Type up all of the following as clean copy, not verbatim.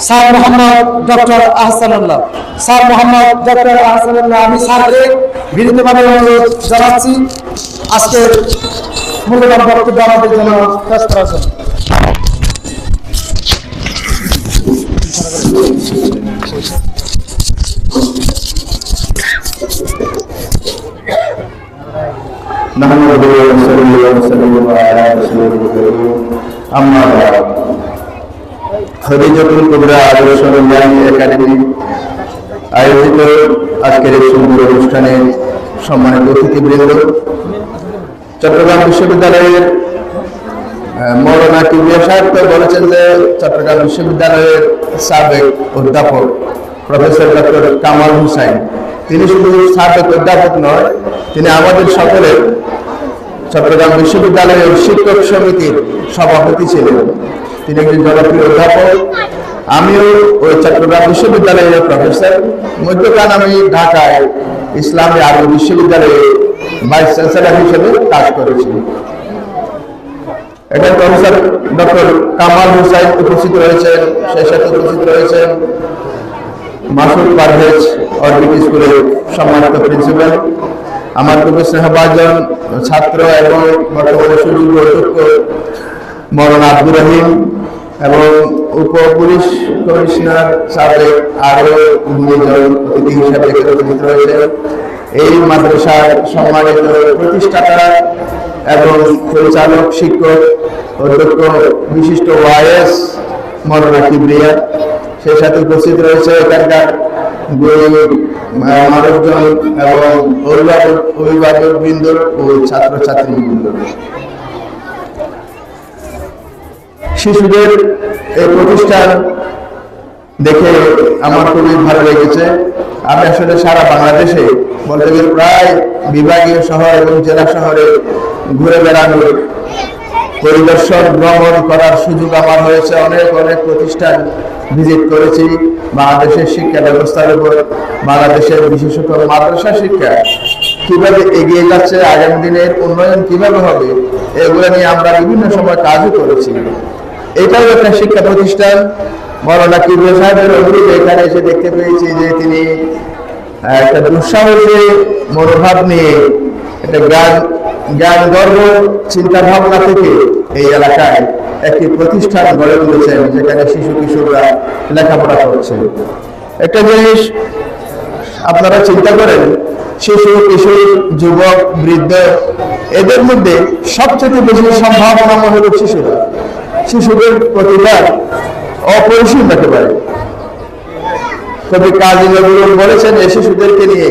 Sir Mohammad doctor Ahsanullah. Sir Mohammad doctor Ahsanullah, আমি স্যারকে বিনীতভাবে অনুরোধ জানাচ্ছি আজকের মূল্যবান বক্তব্য আমাদের জন্য পেশ করার জন্য। খদিজাতুল কুবরা আদর্শ জ্ঞান একাডেমি আয়োজিত আজকের এই সুন্দর অনুষ্ঠানে সম্মানিত অতিথিবৃন্দ, চট্টগ্রাম বিশ্ববিদ্যালয়ের মৌলানা কিবরিয়া সাহেব তো বলেছেন যে চট্টগ্রাম বিশ্ববিদ্যালয়ের সাবেক অধ্যাপক প্রফেসর ডক্টর কামাল হুসাইন, তিনি শুধু সাবেক অধ্যাপক নয়, তিনি আমাদের সকলের চট্টগ্রাম বিশ্ববিদ্যালয়ের শিক্ষক সমিতির সভাপতি ছিলেন। তিনি একজন জনপ্রিয় অধ্যাপক। আমিও ওই চট্টগ্রাম বিশ্ববিদ্যালয়ের প্রফেসর। মধ্যকাল আমি ঢাকায় ইসলামী আরবি বিশ্ববিদ্যালয়ে ভাইস চ্যান্সেলর হিসেবে কাজ করেছি। এখানে প্রফেসর ডক্টর কামাল হুসাইন উপস্থিত রয়েছেন, সেই সাথে উপস্থিত রয়েছেন মাসুদ পারভেজ অরবিট স্কুলের সম্মানিত প্রিন্সিপাল, আমার খুবই স্নেহভাজন ছাত্র এবং বর্তমানে সুযোগ্য অধ্যক্ষ মৌলানা আব্দুর রহিম এবং উপ পুলিশ কমিশনার সাবেক আরো গুণীজন অতিথি হিসাবে উপস্থিত রয়েছেন। এই মাদ্রাসার সম্মানিত প্রতিষ্ঠাতা এবং পরিচালক, শিক্ষক, অধ্যক্ষ, বিশিষ্ট ওয়াইএস মৌলানা কিবরিয়া, সেই সাথে উপস্থিত রয়েছে এখানকার মানুষজন এবং অভিভাবক বৃন্দ ও ছাত্রছাত্রী বৃন্দ। শিশুদের এই প্রতিষ্ঠান দেখে আমার খুবই ভালো লেগেছে। আমি আসলে সারা বাংলাদেশে বলতে গেলে প্রায় বিভাগীয় শহর এবং জেলা শহরে ঘুরে বেড়ানোর, পরিদর্শন ভ্রমণ করার সুযোগ আমার হয়েছে। অনেক অনেক প্রতিষ্ঠান ভিজিট করেছি। বাংলাদেশের শিক্ষা ব্যবস্থার উপর, বাংলাদেশের বিশেষত মাদ্রাসা শিক্ষা কিভাবে এগিয়ে যাচ্ছে, আগামী দিনের উন্নয়ন কিভাবে হবে, এগুলো নিয়ে আমরা বিভিন্ন সময় কাজও করেছি। এটাও একটা শিক্ষা প্রতিষ্ঠান। মৌলানা কিবরিয়া সাহেবের অনুরোধে এখানে এসে দেখতে পেয়েছি যে তিনি একটা দুঃসাহসী মনোভাব নিয়ে একটা জ্ঞান গর্ব চিন্তা ভাবনা থেকে এই এলাকায় একটি প্রতিষ্ঠান গড়ে তুলেছেন, যেখানে শিশু কিশোররা লেখাপড়া করছে। একটা জিনিস আপনারা চিন্তা করেন, শিশু কিশোর যুবক বৃদ্ধ এদের মধ্যে সবচেয়ে বেশি সম্ভাবনা হল শিশুরা। শিশুদের প্রতিভা অপরিসীম হতে পারে। কবি কাজী নজরুল বলেছেন, এই শিশুদেরকে নিয়ে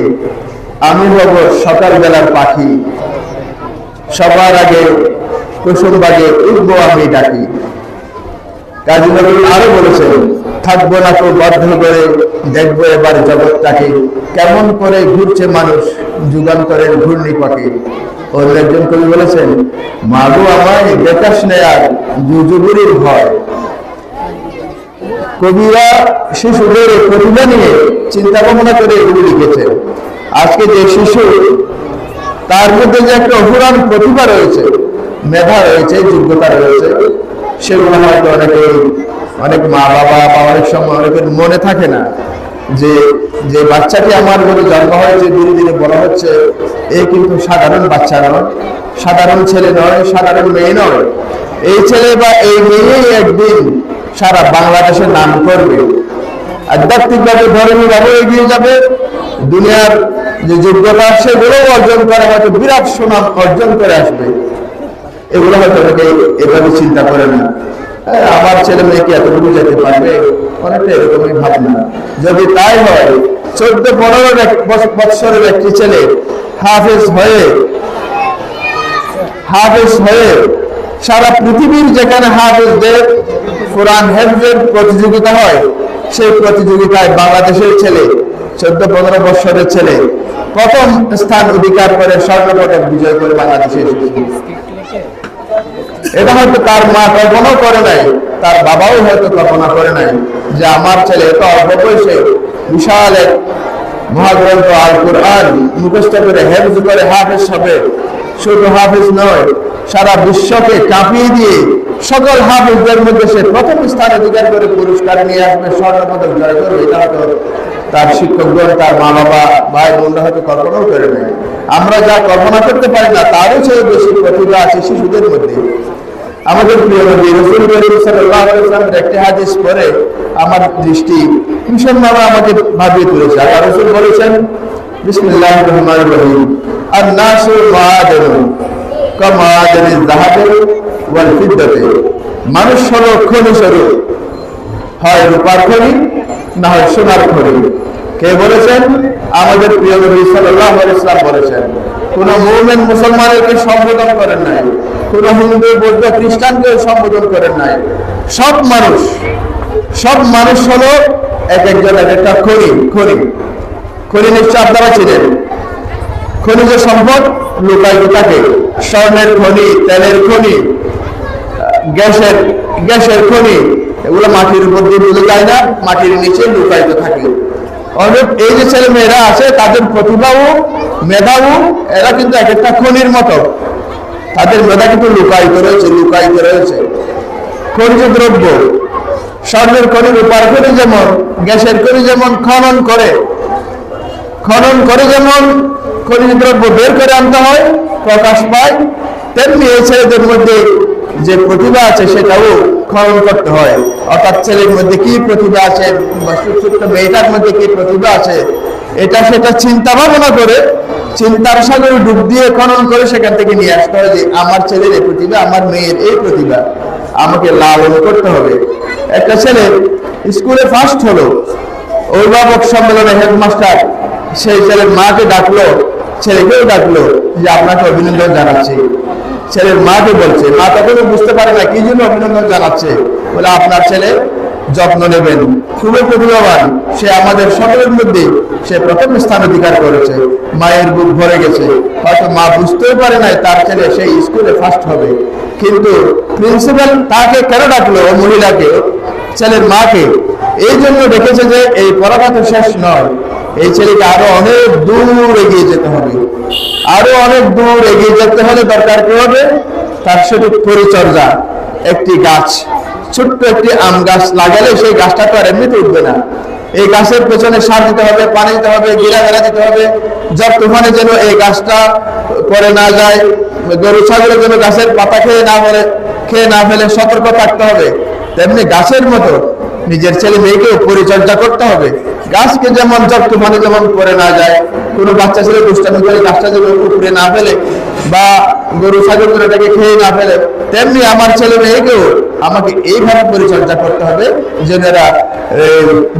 আমি হব সকালবেলার পাখি, সবার আগে কুসুম বাগে উঠবো আমি ডাকি। কাজী নজরুল আরো বলেছেন, থাকবো না তো বদ্ধ করে, দেখবো এবার জগৎটাকে, কেমন করে ঘুরছে মানুষ যুগান্তরের ঘূর্ণিপাকে। অন্য একজন কবি বলেছেন, মাগো আমায় দেখাস নে আর যুযুবুরির ভয়। কবিরা শিশুদের প্রতিভা নিয়ে চিন্তা ভাবনা করে এগুলি লিখেছেন। আজকে যে শিশু, তার মধ্যে যে একটা অফুরান প্রতিভা রয়েছে, মেধা রয়েছে, যোগ্যতা রয়েছে, সেগুলো হয়তো অনেক মা বাবা বা অনেক সময় অনেকের মনে থাকে না যে বাচ্চাটি আমার ঘরে জন্ম হয়েছে, ধীরে ধীরে বড় হচ্ছে, এ কিন্তু সাধারণ বাচ্চা নয়, সাধারণ ছেলে নয়, সাধারণ মেয়ে নয়। এই ছেলে বা এই মেয়েই একদিন সারা বাংলাদেশের নাম করবে, আধ্যাত্মিকভাবে ধর্মীয়ভাবে এগিয়ে যাবে, দুনিয়ার যে যোগ্যতা সেগুলো অর্জন করে হয়তো বিরাট সুনাম অর্জন করে আসবে। এগুলো হয়তো অনেকে এভাবে চিন্তা করে না, আমার ছেলে মেয়েকে এতটুকু যেতে পারবে, অনেকটা এরকমই ভাবনা। যদি তাই হয়, 14-15 বছরের একটি ছেলে হাফেজ হয়ে সারা পৃথিবীর যেখানে হাফেজদের কোরআন হেফজের প্রতিযোগিতা হয়, সেই প্রতিযোগিতায় বাংলাদেশের ছেলে 14-15 বছরের ছেলে প্রথম স্থান অধিকার করে স্বর্ণপদক বিজয় করে বাংলাদেশে এসেছে। এটা হয়তো তার মা কল্পনাও করে নাই, তার বাবাও হয়তো কল্পনা করে নাই যে আমার ছেলে এত অল্প বয়সে বিশাল এক মহাগ্রন্থ আল কোরআন মুখস্থ করে হেফজ করে হাফেজ হবে। শুধু হাফেজ নয়, সারা বিশ্বকে কাঁপিয়ে দিয়ে সকল হাফেজদের মধ্যে সে প্রথম স্থান অধিকার করে পুরস্কার নিয়ে আসবে, স্বর্ণপদক জয় করবে, এটা হয়তো তার শিক্ষকগণ, তার মা বাবা, ভাই বোনরা হয়তো কল্পনাও করে নেয়। আমরা যা কল্পনা করতে পারি না তারও চেয়ে বেশি প্রতিভা আছে শিশুদের মধ্যে। আমাদের প্রিয় নবী রাসূল করিম সাল্লাল্লাহু আলাইহি ওয়াসাল্লামের একটি হাদিস পড়ে আমার দৃষ্টি ভীষণভাবে আমাকে ভাবিয়ে তুলেছে। আল্লাহ রাসূল বলেছেন, বিসমিল্লাহির রহমানির রহিম, আন-নাসু মা'আদানুন কামা'আদানিজ যাহাবি ওয়াল ফিদ্দাতি। মানুষ হলো খনি স্বরূপ, হয় রূপার খনি না হয় সোনার খনি। কে বলেছেন? আমাদের প্রিয় নবী সাল্লাল্লাহু আলাইহি ওয়াসাল্লাম বলেছেন। কোন মুমিন মুসলমানকে সম্বোধন করেন নাই, কোন হিন্দু বৌদ্ধ খ্রিস্টানকে সম্বোধন করেন নাই। সব মানুষ হলো এক একজন এক একটা খনি। খনি নিশ্চয় আপনারা ছিলেন। খনিজ সম্পদ লুকায়িত থাকে, স্বর্ণের খনি, তেলের খনি, গ্যাসের খনি, এগুলো মাটির উপর দিয়ে তুলে যায় না, মাটির নিচে লুকায়িত থাকে। অনেক এই যে ছেলে মেয়েরা আছে তাদের প্রতিভাও মেধাও এরা কিন্তু এক একটা খনির মতো, তাদের মেধা কিন্তু লুকায়িত রয়েছে। খনিজ দ্রব্য, স্বর্ণের খনি, রূপার খনি যেমন, গ্যাসের খনি যেমন খনন করে যেমন খনিজ দ্রব্য বের করে আনতে হয়, প্রকাশ পায়, তেমনি এই ছেলেদের মধ্যে যে প্রতিভা আছে সেটাও খনন করতে হয়। অর্থাৎ ছেলের মধ্যে কি প্রতিভা আছে, ছোট্ট মেয়েটার মধ্যে কি প্রতিভা আছে, এটা সেটা চিন্তা ভাবনা করে, চিন্তার সাগরে ডুব দিয়ে খনন করে সেখান থেকে নিয়ে আসতে হয় যে আমার ছেলের এই প্রতিভা, আমার মেয়ের এই প্রতিভা, আমাকে লালন করতে হবে। একটা ছেলে স্কুলে ফার্স্ট হলো, অভিভাবক সম্মেলনে হেডমাস্টার সেই ছেলের মাকে ডাকলো, ছেলেকেও ডাকলো যে আপনাকে অভিনন্দন জানাচ্ছি। ছেলের মাকে বলছে, মা তখনও বুঝতে পারে না কি জন্য অভিনন্দন জানাচ্ছে, বলে আপনার ছেলে যত্ন নেবেন, খুবই প্রতিভাবান, সে আমাদের সকলের মধ্যে সে প্রথম স্থান অধিকার করেছে। মায়ের বুক ভরে গেছে, হয়তো মা বুঝতেও পারে নাই তার ছেলে সেই স্কুলে ফার্স্ট হবে, কিন্তু প্রিন্সিপাল তাকে কেন ডাকলো, ও মহিলাকে, ছেলের মাকে, এই জন্য ডেকেছে যে এই পড়াটা তো শেষ নয়, এই ছেলেকে আরো অনেক দূর এগিয়ে যেতে হবে। আরো অনেক দূর এগিয়ে যেতে হলে দরকার কি হবে? তার সঠিক পরিচর্যা। একটি গাছ, ছোট্ট একটি আম গাছ লাগালে সেই গাছটা তো আর এমনিতে উঠবে না। এই গাছের পেছনে সার দিতে হবে, পানি দিতে হবে, ঘেরা দিতে হবে, ঝড় তুফানে যেন এই গাছটা পড়ে না যায়, গরু ছাগলের যেন গাছের পাতা খেয়ে না ফেলে সতর্ক থাকতে হবে। তেমনি গাছের মতো নিজের ছেলে মেয়েকেও পরিচর্যা করতে হবে। গাছকে যেমন ঝড় তুফানে যেমন পড়ে না যায়, কোনো বাচ্চা ছেলে দুষ্টামি করে গাছটা যেন উপরে না ফেলে বা গরু ছাগল এটাকে খেয়ে না ফেলে, তেমনি আমার ছেলে মেয়েকেও আমাকে এইভাবে পরিচর্যা করতে হবে যেন এরা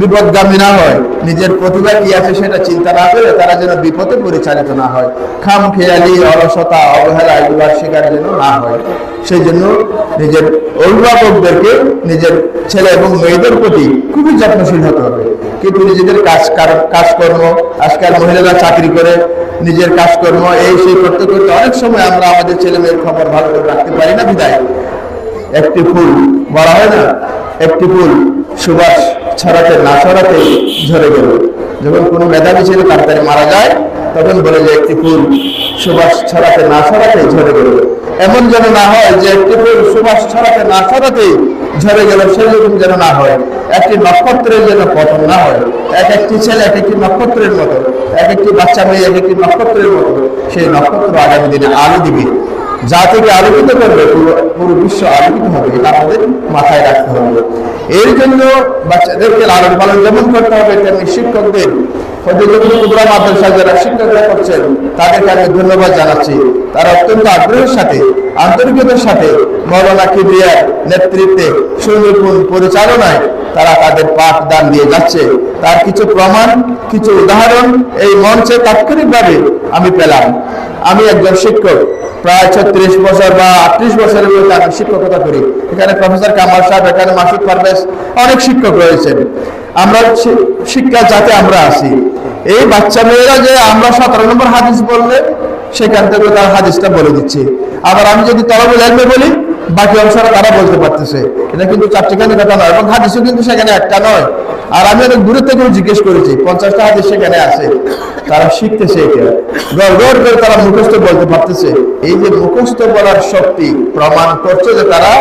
বিপদগামী না হয়, নিজের প্রতিভা কি আছে সেটা চিন্তা না করে তারা যেন বিপদে পরিচালিত না হয়, খাম খেয়ালি, অলসতা, অবহেলা এগুলোর শিকার যেন না হয়। সেই জন্য নিজের অভিভাবকদেরকে নিজের ছেলে এবং মেয়েদের প্রতি খুবই যত্নশীল হতে হবে। কিন্তু নিজেদের কাজকর্ম, আজকাল মহিলারা চাকরি করে, নিজের কাজকর্ম এই সেই করতে করতে অনেক সময় আমরা আমাদের ছেলে মেয়ের খবর ভালো করে রাখতে পারি না। বিদায় একটি ফুল, বলা হয় না, একটি ফুল সুবাস ছড়াতে না ছড়াতে ঝরে গেল। যখন কোনো মেধাবী ছেলে তাড়াতাড়ি মারা যায় তখন বলে যে একটি ফুল সুবাস ছড়াতে না ছড়াতে ঝরে গেল। এমন যেন না হয় যে একটি ফুল সুবাস ছড়াতে না ছড়াতে ঝরে গেল, সেরকম যেন না হয়। একটি নক্ষত্রের যেন পতন না হয়। এক একটি ছেলে এক একটি নক্ষত্রের মতো, এক একটি বাচ্চা মেয়ে এক একটি নক্ষত্রের মতো। সেই নক্ষত্র আগামী দিনে আলো দিবে, জাতিকে আলোকিত করবে, পুরো বিশ্ব আলোকিত হবে। এটা আমাদের মাথায় রাখতে হবে। এর জন্য বাচ্চাদেরকে লালন পালন যেমন করতে হবে, তেমনি শিক্ষকদের মাদ্রাসা যারা শিক্ষকরা করছেন তাদেরকে আমি ধন্যবাদ জানাচ্ছি। তারা অত্যন্ত আগ্রহের সাথে, আন্তরিকতার সাথে মৌলানা কিবরিয়ার নেতৃত্বে সুনিপুণ পরিচালনায় তারা তাদের পাঠদান দিয়ে যাচ্ছে। তার কিছু প্রমাণ, কিছু উদাহরণ এই মঞ্চে তাৎক্ষণিকভাবে আমি পেলাম। আমি একজন শিক্ষক, প্রায় 36 বছর বা 38 বছরের মধ্যে আমি শিক্ষকতা করি। এখানে প্রফেসর কামাল সাহেব, এখানে মাসুদ পারভেজ, অনেক শিক্ষক রয়েছেন। আমরা শিক্ষা যাতে আমরা আসি, এই বাচ্চা মেয়েরা যে আমরা 17 নম্বর হাদিস বললে সেখান থেকে তার হাদিসটা বলে দিচ্ছে। আবার আমি যদি তলবুল ইলমে বলি, বাকি অংশটা তারা বলতে পারতেছে। এটা কিন্তু চারটিখানি কথা নয়, এবং হাদিসও কিন্তু সেখানে একটা নয়, আর আমি অনেক দূরে থেকেও জিজ্ঞেস করেছি, 50টা হাদিস সেখানে আছে, তারা শিখতেছে এটা, গড় করে তারা মুখস্থ বলতে পারতেছে। এই যে মুখস্থ বলার শক্তি প্রমাণ করছে যে তারা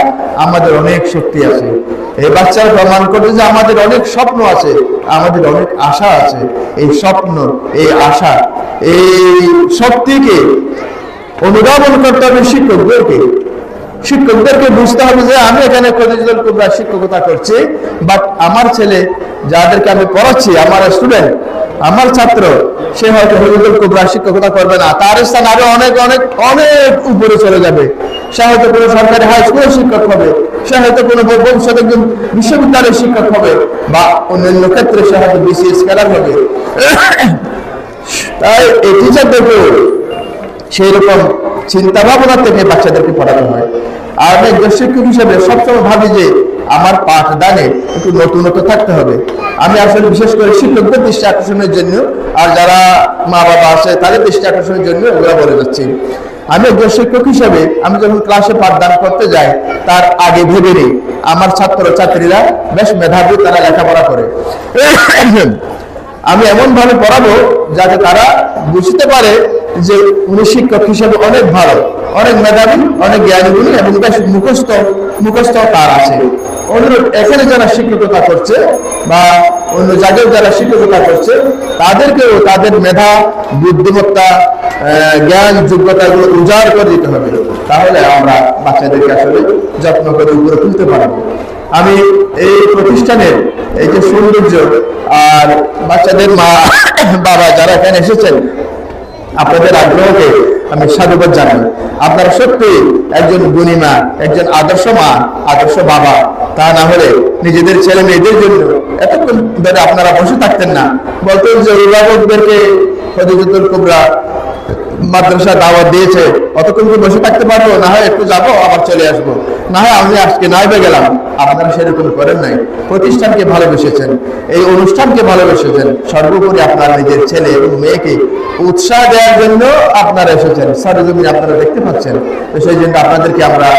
আমাদের অনেক শক্তি আছে। এই বাচ্চারা প্রমাণ করছে যে আমাদের অনেক স্বপ্ন আছে, আমাদের অনেক আশা আছে। এই স্বপ্ন, এই আশা, এই শক্তিকে অনুধাবন করতে হবে শিক্ষকদেরকে বুঝতে হবে যে আমি এখানে খদিজাতুল কুবরা শিক্ষকতা করছি, বাট আমার ছেলে যাদেরকে আমি পড়াচ্ছি, আমার স্টুডেন্ট, আমার ছাত্র, সে হয়তো খদিজাতুল কুবরা শিক্ষকতা করবে না, তার স্থান আরো অনেক অনেক অনেক উপরে চলে যাবে। সে হয়তো কোনো সরকারি হাই স্কুলের শিক্ষক হবে, সে হয়তো কোনো ভবিষ্যতে একজন বিশ্ববিদ্যালয়ের শিক্ষক হবে, বা অন্যান্য ক্ষেত্রে সে হয়তো বিসিএস খেলার হবে। তাই এই টিচারদেরকে সেই রকম চিন্তা ভাবনা থেকে বাচ্চাদেরকে পড়াতে হয়। আর আমি একজন শিক্ষক হিসেবে সবসময় ভাবি যে আমার পাঠদানে একটু নতুনত্ব থাকতে হবে। আমি আসলে বিশেষ করে শিক্ষকদের দৃষ্টি আকর্ষণের জন্য, আর যারা মা বাবা আছে তাদের দৃষ্টি আকর্ষণের জন্য ওগুলো বলে যাচ্ছি। আমি একজন শিক্ষক হিসেবে আমি যখন ক্লাসে পাঠদান করতে যাই, তার আগে ভেবে নিই আমার ছাত্র ছাত্রীরা বেশ মেধাবী, তারা লেখাপড়া করে। আমি এমন ভাবে পড়াবো যাতে তারা বুঝতে পারে যে উনি শিক্ষক হিসেবে অনেক ভালো, অনেক মেধাবী, অনেক জ্ঞানী এবং বেশ মুখস্থ তার আছে। অনুরূপ এখানে যারা শিক্ষকতা করছে বা অন্য জায়গায় যারা শিক্ষকতা করছে, তাদেরকেও তাদের মেধা, বুদ্ধিমত্তা, জ্ঞান, যোগ্যতা এগুলো উজাড় করে দিতে হবে। তাহলে আমরা বাচ্চাদেরকে আসলে যত্ন করে উপরে তুলতে পারবো। আমি এই প্রতিষ্ঠানের এই যে সৌন্দর্য আর বাচ্চাদের মা বাবা যারা এখানে এসেছেন, আপনাদের আগ্রহকে আমি সাধুবাদ জানাই। আপনারা সত্যি একজন গুণী মা, একজন আদর্শ মা, আদর্শ বাবা। তা না হলে নিজেদের ছেলে মেয়েদের জন্য এতক্ষণ ধরে আপনারা বসে থাকতেন না, বলতেন যে অভিভাবকদেরকে খদিজাতুল কুবরা মাদ্রাসা দাওয়াত দিয়েছে, অতক্ষণ কি বসে থাকতে পারবো? না হয় একটু যাবো আবার চলে আসবো, না হয় আমি আজকে নাইবে গেলাম। আপনারা সেরকম করেন নাই, প্রতিষ্ঠানকে ভালোবেসেছেন, এই অনুষ্ঠানকে ভালোবেসেছেন। সর্বোপরি আপনার নিজের ছেলে এবং মেয়েকে উৎসাহ দেওয়ার জন্য আপনারা এসেছেন, সরজমিন আপনারা দেখতে পাচ্ছেন। তো সেই জন্য আপনাদেরকে আমরা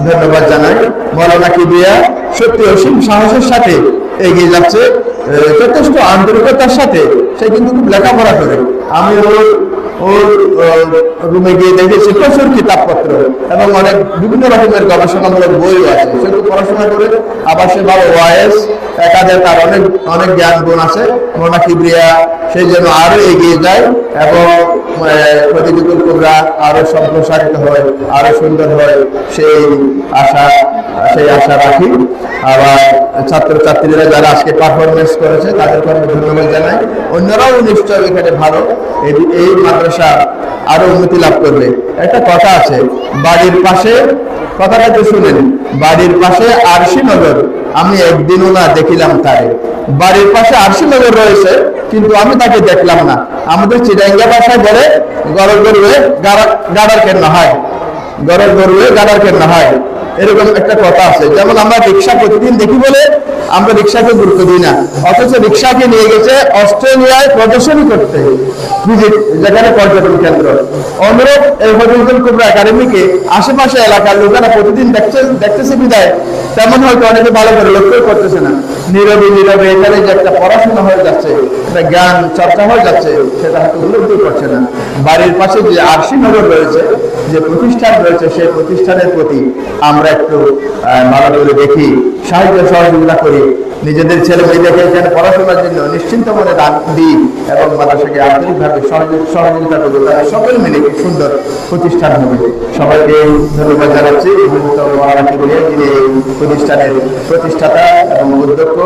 ধন্যবাদ জানাই। মাওলানা কিবরিয়া সত্যি অসীম সাহসের সাথে এগিয়ে যাচ্ছে, যথেষ্ট আন্তরিকতার সাথে। সে কিন্তু খুব লেখাপড়া করে। আমি ওর রুমে গিয়ে দেখেছি প্রচুর কিতাবপত্র এবং অনেক বিভিন্ন রকমের গবেষণামূলক বইও আছে। সে তো পড়াশোনা করে, আবার সে ভালো ওয়াইস, একাদের তার অনেক অনেক জ্ঞান গুণ আছে। মাওলানা কিবরিয়া সেই জন্য আরো এগিয়ে যায় এবং খদিজাতুল কুবরা আরো সম্প্রসারিত হয়, আরো সুন্দর হয়, সেই আশা রাখি। আবার ছাত্রছাত্রীরা যারা আজকে পারফরমেন্স করেছে তাদেরকে আমি ধন্যবাদ জানাই। অন্যরাও নিশ্চয় এখানে ভালো, এই মাদ্রাসা আরো উন্নতি লাভ করবে। একটা কথা আছে, বাড়ির পাশে, কথাটা তো শুনেন, বাড়ির পাশে আরশিনগর, আমি একদিনও না দেখিলাম তারে। বাড়ির পাশে আরশিনগর রয়েছে, কিন্তু আমি তাকে দেখলাম না। আমাদের চিরাঙ্গা ভাষায় বলে গরর গরুয়ে গাড়ার কেন হয়, গরর গরুয়ে গাড়ার কেন হয়, এরকম একটা কথা আছে। যেমন আমরা রিক্সা প্রতিদিন দেখি বলে আমরা রিক্সাকে গুরুত্ব দিই না, অথচ রিক্সাকে নিয়ে গেছে অস্ট্রেলিয়ায় প্রদর্শনী করতে, যেখানে পর্যটন কেন্দ্র। অনুরূপ এই খদিজাতুল কুবরা একাডেমিকে আশেপাশে এলাকার লোকেরা প্রতিদিন দেখতেছে বিদায় তেমন হয়তো অনেকে ভালো করে লক্ষ্য করতেছে না। নীরবে নীরবে এখানে যে একটা পড়াশোনা হয়ে যাচ্ছে, একটা জ্ঞান চর্চা হয়ে যাচ্ছে, সেটা হয়তো উপলব্ধি করছে না। বাড়ির পাশে যে আরশিনগর রয়েছে, যে প্রতিষ্ঠান রয়েছে, সেই প্রতিষ্ঠানের প্রতি আমরা একটু ভালো করে দেখি, সাহায্য সহযোগিতা করি, নিজেদের ছেলে মেয়েদেরকে এখানে পড়াশোনার জন্য নিশ্চিন্ত মনে দান দিই এবং মাদ্রাসাকে আন্তরিকভাবে সহযোগিতা করবো, তারা সকল মিলে একটি সুন্দর প্রতিষ্ঠান হবে। সবাইকে ধন্যবাদ জানাচ্ছি। যিনি এই প্রতিষ্ঠানের প্রতিষ্ঠাতা এবং অধ্যক্ষ,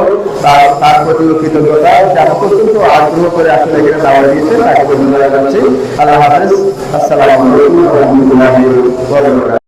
তার প্রতিও কৃতজ্ঞতা। সে আমাকে অত্যন্ত আগ্রহ করে আসলে এখানে দাওয়া দিয়েছে, তাকে ধন্যবাদ জানাচ্ছি। আল্লাহ হাফেজ। আসসালামু আলাইকুম ওয়া রাহমাতুল্লাহি ওয়া বারাকাতুহু।